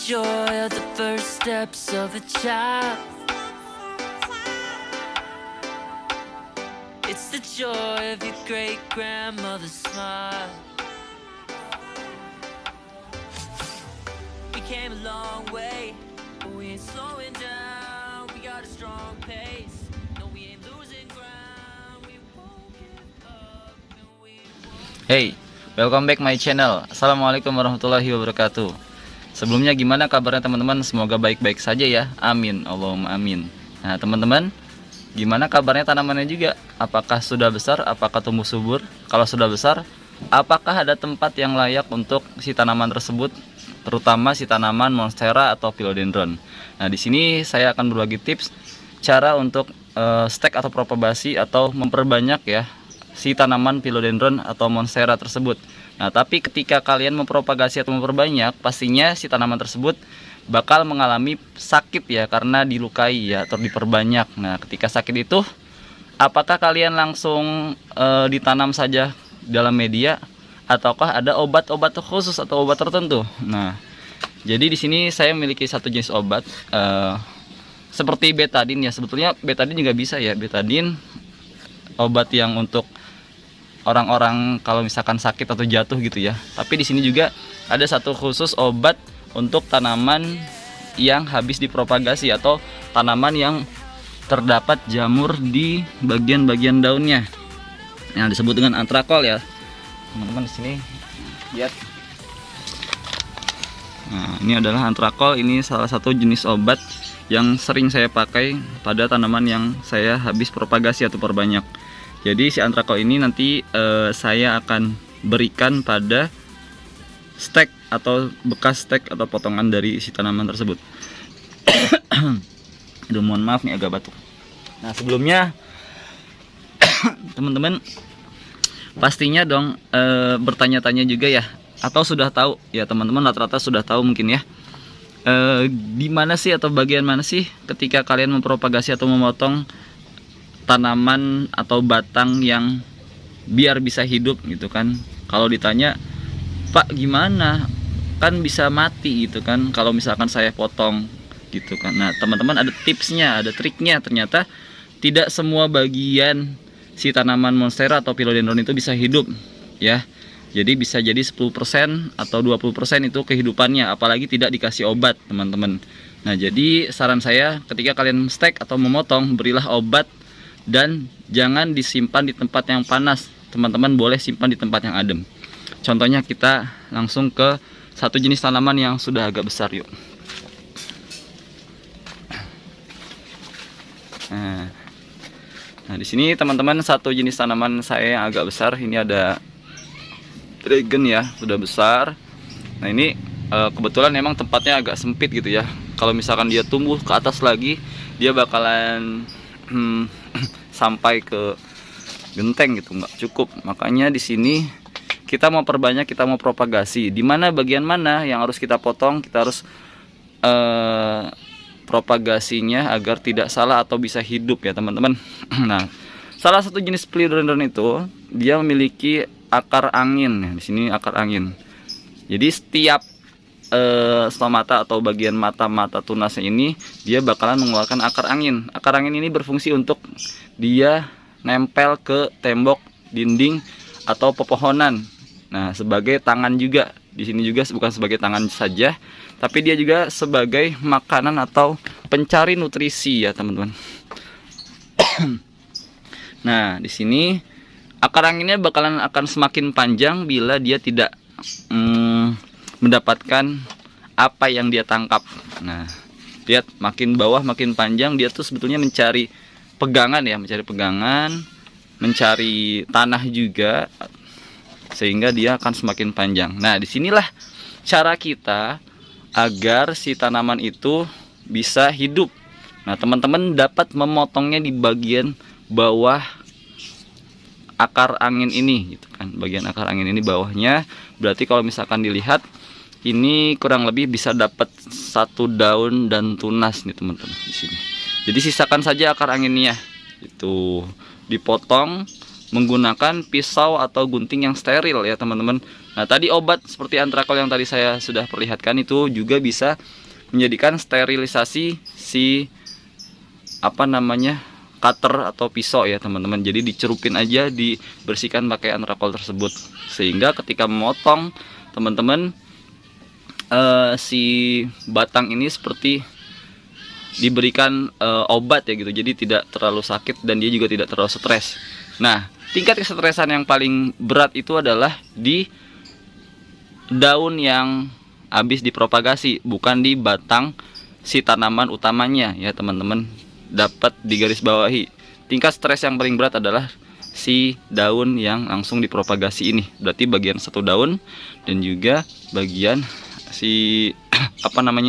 joy of the first steps of a child. It's the joy of your great grandmother's smile. We came a long way, but we ain't slowing down. We got a strong pace. No, we ain't losing ground. We won't give up. No, we won't. Hey, welcome back my channel. Assalamualaikum warahmatullahi wabarakatuh. Sebelumnya gimana kabarnya teman-teman? Semoga baik-baik saja ya. Amin, Allahumma amin. Nah teman-teman, gimana kabarnya tanamannya juga? Apakah sudah besar? Apakah tumbuh subur? Kalau sudah besar, apakah ada tempat yang layak untuk si tanaman tersebut? Terutama si tanaman monstera atau philodendron. Nah di sini saya akan berbagi tips cara untuk stek atau propagasi atau memperbanyak ya si tanaman philodendron atau monstera tersebut. Nah, tapi ketika kalian mempropagasi atau memperbanyak, pastinya si tanaman tersebut bakal mengalami sakit ya karena dilukai ya atau diperbanyak. Nah, ketika sakit itu, apakah kalian langsung ditanam saja dalam media ataukah ada obat-obat khusus atau obat tertentu? Nah, jadi di sini saya memiliki satu jenis obat seperti betadine ya. Sebetulnya betadine juga bisa ya, betadine obat yang untuk orang-orang kalau misalkan sakit atau jatuh gitu ya. Tapi di sini juga ada satu khusus obat untuk tanaman yang habis dipropagasi atau tanaman yang terdapat jamur di bagian-bagian daunnya. Nah, disebut dengan antrakol ya. Teman-teman di sini lihat. Nah, ini adalah antrakol. Ini salah satu jenis obat yang sering saya pakai pada tanaman yang saya habis propagasi atau perbanyak. Jadi si antrakol ini nanti saya akan berikan pada stek atau bekas stek atau potongan dari si tanaman tersebut. Aduh, mohon maaf nih agak batuk. Nah sebelumnya teman-teman pastinya dong bertanya-tanya juga ya, atau sudah tahu ya teman-teman, rata-rata sudah tahu mungkin ya, di mana sih atau bagian mana sih ketika kalian mempropagasi atau memotong tanaman atau batang yang biar bisa hidup gitu kan. Kalau ditanya, Pak gimana, kan bisa mati gitu kan kalau misalkan saya potong gitu kan. Nah teman-teman, ada tipsnya, ada triknya. Ternyata tidak semua bagian si tanaman monstera atau philodendron itu bisa hidup ya. Jadi bisa jadi 10% atau 20% itu kehidupannya, apalagi tidak dikasih obat teman-teman. Nah jadi saran saya ketika kalian stek atau memotong, berilah obat dan jangan disimpan di tempat yang panas. Teman-teman boleh simpan di tempat yang adem. Contohnya kita langsung ke satu jenis tanaman yang sudah agak besar yuk. Nah di sini teman-teman satu jenis tanaman saya yang agak besar. Ini ada dragon ya, sudah besar. Nah ini kebetulan memang tempatnya agak sempit gitu ya. Kalau misalkan dia tumbuh ke atas lagi, dia bakalan sampai ke genteng gitu, nggak cukup. Makanya di sini kita mau perbanyak, kita mau propagasi. Di mana bagian mana yang harus kita potong, kita harus propagasinya agar tidak salah atau bisa hidup ya teman-teman. Nah, salah satu jenis philodendron itu dia memiliki akar angin. Di sini akar angin. Jadi setiap stomata atau bagian mata-mata tunasnya ini dia bakalan mengeluarkan akar angin. Akar angin ini berfungsi untuk dia nempel ke tembok, dinding atau pepohonan. Nah, sebagai tangan juga. Di sini juga bukan sebagai tangan saja, tapi dia juga sebagai makanan atau pencari nutrisi ya, teman-teman. Nah, di sini akar anginnya bakalan akan semakin panjang bila dia tidak mendapatkan apa yang dia tangkap. Nah, lihat makin bawah makin panjang, dia tuh sebetulnya mencari pegangan ya, mencari pegangan, mencari tanah juga, sehingga dia akan semakin panjang. Nah, disinilah cara kita agar si tanaman itu bisa hidup. Nah, teman-teman dapat memotongnya di bagian bawah akar angin ini gitu kan. Bagian akar angin ini bawahnya, berarti kalau misalkan dilihat ini kurang lebih bisa dapat satu daun dan tunas nih teman-teman di sini. Jadi sisakan saja akar anginnya, itu dipotong menggunakan pisau atau gunting yang steril ya teman-teman. Nah tadi obat seperti antrakol yang tadi saya sudah perlihatkan itu juga bisa menjadikan sterilisasi si cutter atau pisau ya teman-teman. Jadi dicerupin aja, dibersihkan pakai antrakol tersebut, sehingga ketika memotong teman-teman si batang ini seperti diberikan obat ya gitu. Jadi tidak terlalu sakit dan dia juga tidak terlalu stres. Nah tingkat kesetresan yang paling berat itu adalah di daun yang habis dipropagasi, bukan di batang si tanaman utamanya ya teman-teman. Dapat digarisbawahi, tingkat stres yang paling berat adalah si daun yang langsung dipropagasi ini. Berarti bagian satu daun dan juga bagian si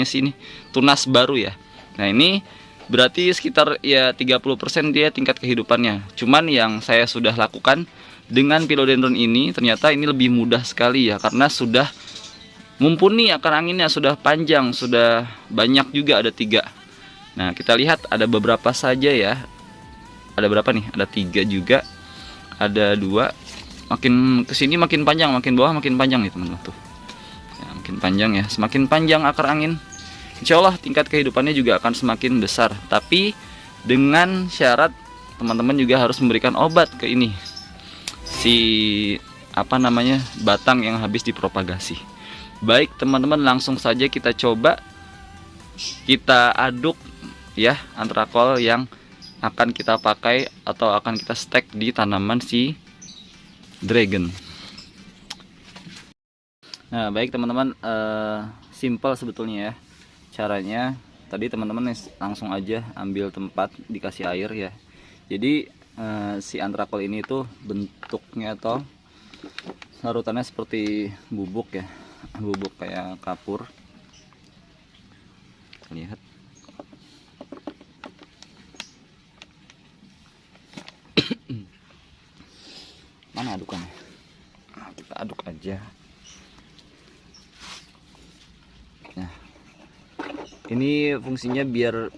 sini tunas baru ya. Nah ini berarti sekitar ya 30% dia tingkat kehidupannya. Cuman yang saya sudah lakukan dengan philodendron ini ternyata ini lebih mudah sekali ya, karena sudah mumpuni akar anginnya, sudah panjang, sudah banyak juga, ada 3. Nah kita lihat ada beberapa saja ya. Ada berapa nih? Ada 3 juga. Ada 2. Makin kesini makin panjang, makin bawah makin panjang nih teman-teman tuh. Ya, makin panjang ya. Semakin panjang akar angin, insya Allah tingkat kehidupannya juga akan semakin besar. Tapi dengan syarat teman-teman juga harus memberikan obat ke ini, si batang yang habis dipropagasi. Baik teman-teman, langsung saja kita coba, kita aduk ya antrakol yang akan kita pakai atau akan kita stek di tanaman si dragon. Nah baik teman-teman, simple sebetulnya ya caranya. Tadi teman-teman langsung aja ambil tempat, dikasih air ya. Jadi si antrakol ini tuh bentuknya atau larutannya seperti bubuk ya, bubuk kayak kapur. Lihat, mana adukannya? Nah, kita aduk aja. Nah ini fungsinya biar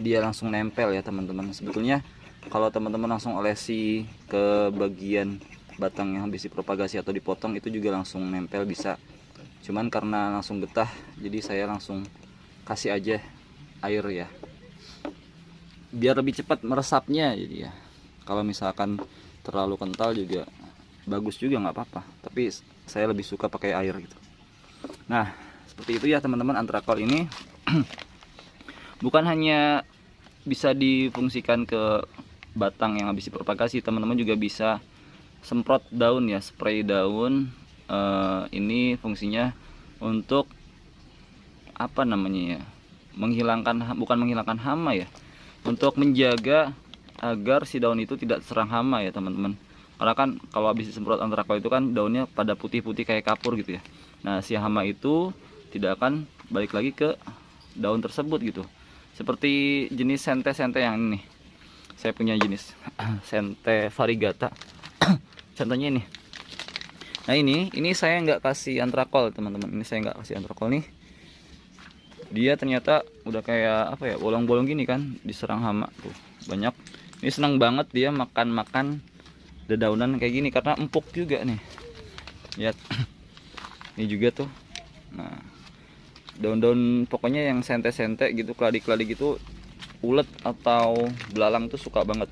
dia langsung nempel ya teman-teman. Sebetulnya kalau teman-teman langsung olesi ke bagian batang yang habis dipropagasi atau dipotong, itu juga langsung nempel bisa. Cuman karena langsung getah, jadi saya langsung kasih aja air ya, biar lebih cepat meresapnya. Jadi ya kalau misalkan terlalu kental juga bagus juga, nggak apa-apa, tapi saya lebih suka pakai air gitu. Nah seperti itu ya teman-teman. Antrakol ini bukan hanya bisa difungsikan ke batang yang habis dipropagasi, teman-teman juga bisa semprot daun ya, spray daun. Ini fungsinya untuk bukan menghilangkan hama ya, untuk menjaga agar si daun itu tidak serang hama ya teman-teman. Karena kan kalau habis disemprot antrakol itu kan daunnya pada putih-putih kayak kapur gitu ya. Nah si hama itu tidak akan balik lagi ke daun tersebut gitu. Seperti jenis sente-sente yang ini, saya punya jenis sente variegata. Contohnya ini. Nah ini saya nggak kasih antrakol teman-teman. Ini saya nggak kasih antrakol nih. Dia ternyata udah kayak bolong-bolong gini kan, diserang hama tuh banyak. Ini senang banget dia makan dedaunan kayak gini karena empuk juga nih. Lihat. Ini juga tuh. Nah daun-daun pokoknya yang sente-sente gitu, keladi-keladi gitu, ulet atau belalang tuh suka banget.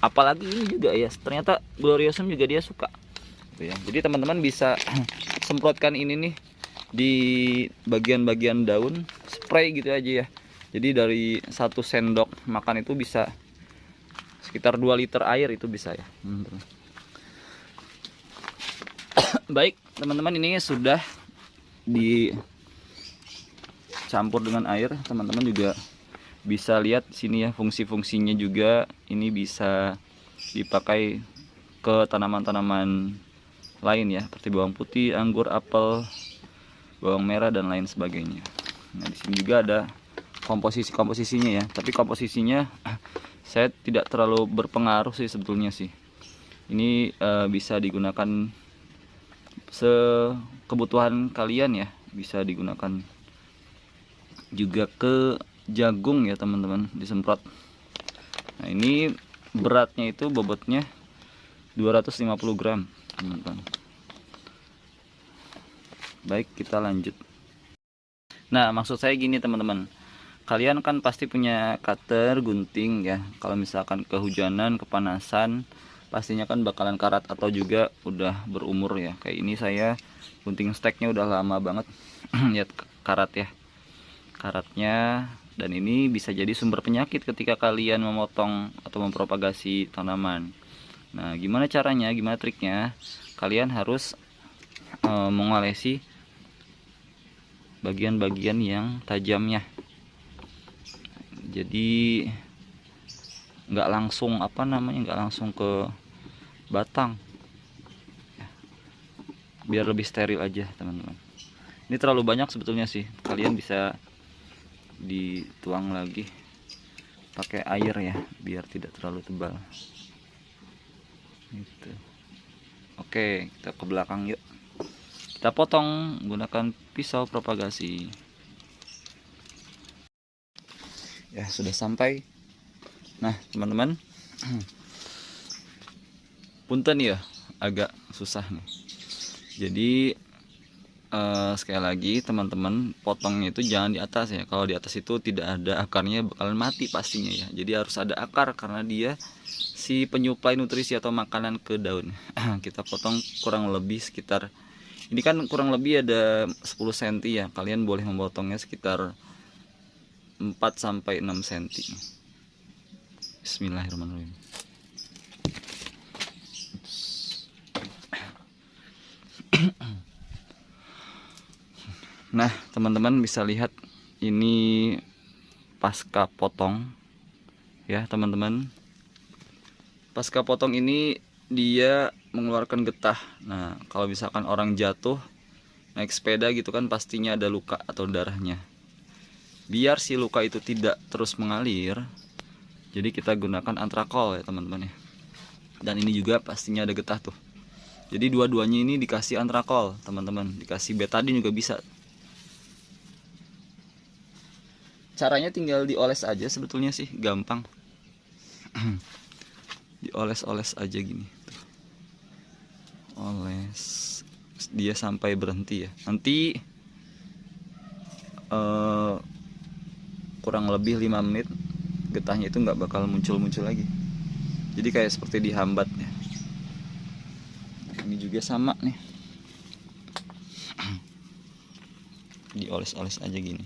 Apalagi ini juga ya, ternyata gloriosum juga dia suka gitu ya. Jadi teman-teman bisa semprotkan ini nih di bagian-bagian daun, spray gitu aja ya. Jadi dari 1 sendok makan itu bisa sekitar 2 liter air, itu bisa ya. Baik teman-teman, ini sudah dicampur dengan air. Teman-teman juga bisa lihat sini ya, fungsi-fungsinya juga ini bisa dipakai ke tanaman-tanaman lain ya, seperti bawang putih, anggur, apel, bawang merah dan lain sebagainya. Nah di sini juga ada komposisinya ya, tapi komposisinya saya tidak terlalu berpengaruh sih sebetulnya sih. Ini bisa digunakan sekebutuhan kalian ya, bisa digunakan juga ke jagung ya teman-teman, disemprot. Nah ini beratnya itu bobotnya 250 gram teman-teman. Baik, kita lanjut. Nah, maksud saya gini teman-teman, kalian kan pasti punya cutter, gunting ya. Kalau misalkan kehujanan, kepanasan, pastinya kan bakalan karat atau juga udah berumur ya. Kayak ini saya gunting steknya udah lama banget. Lihat karat ya, karatnya. Dan ini bisa jadi sumber penyakit ketika kalian memotong atau mempropagasi tanaman. Nah, gimana caranya, gimana triknya? Kalian harus mengolesi bagian-bagian yang tajamnya. Jadi nggak langsung nggak langsung ke batang, biar lebih steril aja teman-teman. Ini terlalu banyak sebetulnya sih, kalian bisa dituang lagi pakai air ya, biar tidak terlalu tebal gitu. Oke, kita ke belakang yuk. Kita potong menggunakan pisau propagasi. Ya, sudah sampai. Nah, teman-teman, punten ya, agak susah nih. Jadi sekali lagi teman-teman, potongnya itu jangan di atas ya. Kalau di atas itu tidak ada akarnya, bakalan mati pastinya ya. Jadi harus ada akar karena dia si penyuplai nutrisi atau makanan ke daun. Kita potong kurang lebih sekitar, ini kan kurang lebih ada 10 cm ya. Kalian boleh memotongnya sekitar 4 sampai 6 cm. Bismillahirrahmanirrahim. Nah, teman-teman bisa lihat ini pasca potong ya, teman-teman. Pasca potong ini dia mengeluarkan getah. Nah, kalau misalkan orang jatuh naik sepeda gitu kan, pastinya ada luka atau darahnya. Biar si luka itu tidak terus mengalir, jadi kita gunakan antrakol ya teman-teman ya. Dan ini juga pastinya ada getah tuh. Jadi dua-duanya ini dikasih antrakol teman-teman, dikasih betadine juga bisa. Caranya tinggal dioles aja sebetulnya sih, gampang. Dioles-oles aja gini tuh. Oles dia sampai berhenti ya. Nanti kurang lebih 5 menit getahnya itu nggak bakal muncul-muncul lagi. Jadi kayak seperti dihambat ya. Ini juga sama nih. Dioles-oles aja gini.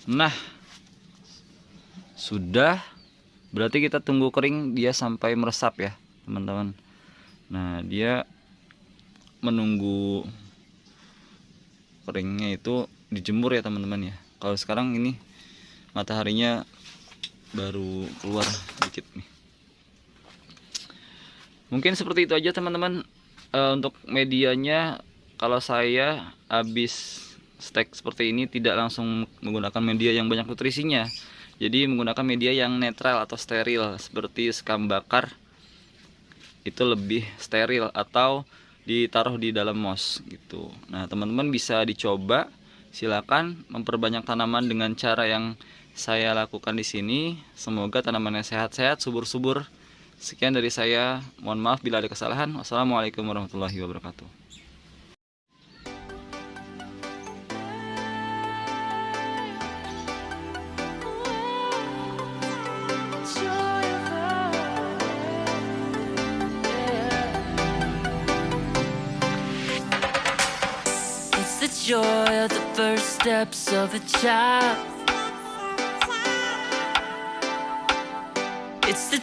Nah, sudah. Berarti kita tunggu kering dia sampai meresap ya teman-teman. Nah, dia menunggu keringnya itu dijemur ya teman-teman ya. Kalau sekarang ini mataharinya baru keluar dikit nih. Mungkin seperti itu aja teman-teman. Untuk medianya, kalau saya habis stek seperti ini tidak langsung menggunakan media yang banyak nutrisinya. Jadi menggunakan media yang netral atau steril seperti sekam bakar. Itu lebih steril, atau ditaruh di dalam mos gitu. Nah, teman-teman bisa dicoba. Silakan memperbanyak tanaman dengan cara yang saya lakukan di sini. Semoga tanamannya sehat-sehat, subur-subur. Sekian dari saya. Mohon maaf bila ada kesalahan. Wassalamualaikum warahmatullahi wabarakatuh. It's the joy of the first steps of a child. It's the